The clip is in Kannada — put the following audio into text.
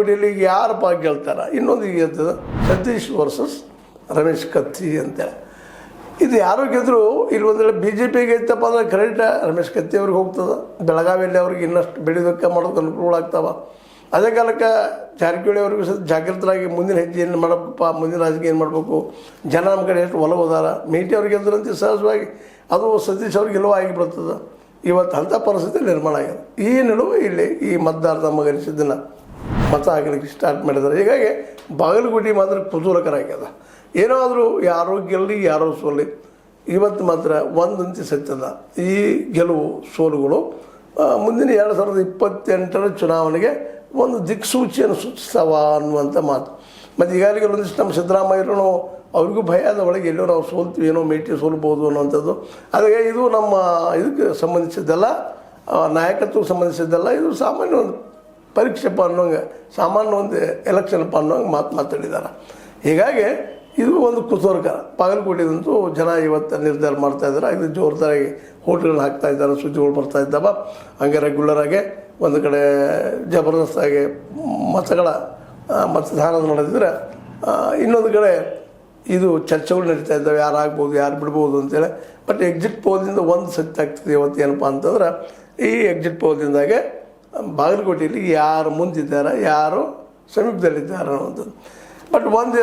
ಬಾಗಲಕೋಟೆಯಲ್ಲಿ ಈಗ ಯಾರಪ್ಪ ಗೆಲ್ತಾರ ಇನ್ನೊಂದು ಈಗ ಇರ್ತದೆ ಸತೀಶ್ ವರ್ಸಸ್ ರಮೇಶ್ ಕತ್ತಿ ಅಂತೇಳಿ. ಇದು ಯಾರು ಗೆದ್ದರು ಇಲ್ಲಿ ಒಂದು ವೇಳೆ ಬಿ ಜೆ ಪಿಗೆ ಐತಪ್ಪ ಅಂದ್ರೆ ಕ್ರೆಡಿಟ್ ರಮೇಶ್ ಕತ್ತಿ ಅವ್ರಿಗೆ ಹೋಗ್ತದೆ. ಬೆಳಗಾವಿಯಲ್ಲಿ ಅವ್ರಿಗೆ ಇನ್ನಷ್ಟು ಬೆಳೆಯೋದಕ್ಕೆ ಮಾಡೋದು ಅನುಕೂಲ ಆಗ್ತಾವೆ. ಅದೇ ಕಾಲಕ್ಕೆ ಜಾರಕಿಹೊಳಿ ಅವ್ರಿಗೂ ಸಹ ಜಾಗೃತರಾಗಿ ಮುಂದಿನ ಹೆಜ್ಜೆ ಏನು ಮಾಡಬೇಕಪ್ಪ, ಮುಂದಿನ ರಾಜಕೀಯ ಏನು ಮಾಡಬೇಕು, ಜನ ನಮ್ಮ ಕಡೆ ಎಷ್ಟು ಒಲವು ಹೋದಾರ. ಮೇಟಿ ಅವ್ರಿಗೆ ಗೆದ್ರಂತೆ ಸಹಜವಾಗಿ ಅದು ಸತೀಶ್ ಅವ್ರಿಗೆ ಗೆಲುವು ಆಗಿಬಿಡ್ತದೆ. ಇವತ್ತು ಅಂಥ ಪರಿಸ್ಥಿತಿ ನಿರ್ಮಾಣ ಆಗಿದೆ. ಈ ನಿಲುವು ಇಲ್ಲಿ ಈ ಮತದಾರ ಮಗನಿಸಿದ್ದನ್ನು ಮತ ಹಾಕಲಿಕ್ಕೆ ಸ್ಟಾರ್ಟ್ ಮಾಡಿದ್ದಾರೆ. ಹೀಗಾಗಿ ಬಾಗಲಕೋಟೆ ಮಾತ್ರ ಕುತೂಹಲಕರ ಆಗ್ಯದ. ಏನಾದರೂ ಯಾರೋ ಗೆಲ್ಲಿ ಯಾರೋ ಸೋಲಿ, ಇವತ್ತು ಮಾತ್ರ ಒಂದಂತಿ ಸತ್ಯದ ಈ ಗೆಲುವು ಸೋಲುಗಳು ಮುಂದಿನ 2028 ಚುನಾವಣೆಗೆ ಒಂದು ದಿಕ್ಸೂಚಿಯನ್ನು ಸೂಚಿಸ್ತಾವ ಅನ್ನುವಂಥ ಮಾತು. ಮತ್ತು ಈಗಾಗಲೇ ಒಂದಿಷ್ಟು ನಮ್ಮ ಸಿದ್ದರಾಮಯ್ಯರು ಅವ್ರಿಗೂ ಭಯ ಅದ, ಒಳಗೆ ಎಲ್ಲೋ ನಾವು ಸೋಲ್ತೀವಿ, ಏನೋ ಮೇಟಿ ಸೋಲ್ಬೋದು ಅನ್ನೋವಂಥದ್ದು. ಹಾಗಾಗಿ ಇದು ನಮ್ಮ ಇದಕ್ಕೆ ಸಂಬಂಧಿಸಿದ್ದಲ್ಲ, ನಾಯಕತ್ವಕ್ಕೆ ಸಂಬಂಧಿಸಿದ್ದಲ್ಲ. ಇದು ಸಾಮಾನ್ಯ ಒಂದು ಪರೀಕ್ಷೆಪ್ಪ ಅನ್ನೋಂಗೆ, ಸಾಮಾನ್ಯ ಒಂದು ಎಲೆಕ್ಷನ್ಪ್ಪ ಅನ್ನೋಂಗೆ ಮಾತಾಡಿದ್ದಾರೆ. ಹೀಗಾಗಿ ಇದು ಒಂದು ಕುತೂಹಲಕರ. ಬಾಗಲಕೋಟೆದಂತೂ ಜನ ಇವತ್ತು ನಿರ್ಧಾರ ಮಾಡ್ತಾಯಿದ್ದಾರೆ. ಇದು ಜೋರ್ದಾರಾಗಿ ಹೋಟ್ಲ್ಗಳನ್ನ ಹಾಕ್ತಾಯಿದ್ದಾರೆ, ಸುದ್ದಿಗಳು ಬರ್ತಾಯಿದ್ದಾವ. ಹಂಗೆ ರೆಗ್ಯುಲರಾಗಿ ಒಂದು ಕಡೆ ಜಬರ್ದಸ್ತಾಗಿ ಮತದಾನ ನಡೆದಿದ್ರೆ, ಇನ್ನೊಂದು ಕಡೆ ಇದು ಚರ್ಚೆಗಳು ನಡೀತಾ ಇದ್ದಾವೆ, ಯಾರು ಆಗ್ಬೋದು ಯಾರು ಬಿಡ್ಬೋದು ಅಂತೇಳಿ. ಬಟ್ ಎಕ್ಸಿಟ್ ಪೋಲ್ದಿಂದ ಒಂದು ಸತ್ಯ ಆಗ್ತದೆ ಇವತ್ತು ಏನಪ್ಪ ಅಂತಂದ್ರೆ, ಈ ಎಕ್ಸಿಟ್ ಪೋಲ್ದಿಂದಾಗೆ ಬಾಗಲಕೋಟೆಯಲ್ಲಿ ಯಾರು ಮುಂದಿದ್ದಾರೆ, ಯಾರು ಸಮೀಪದಲ್ಲಿದ್ದಾರೆ ಅನ್ನುವಂಥದ್ದು. ಬಟ್ ಒಂದು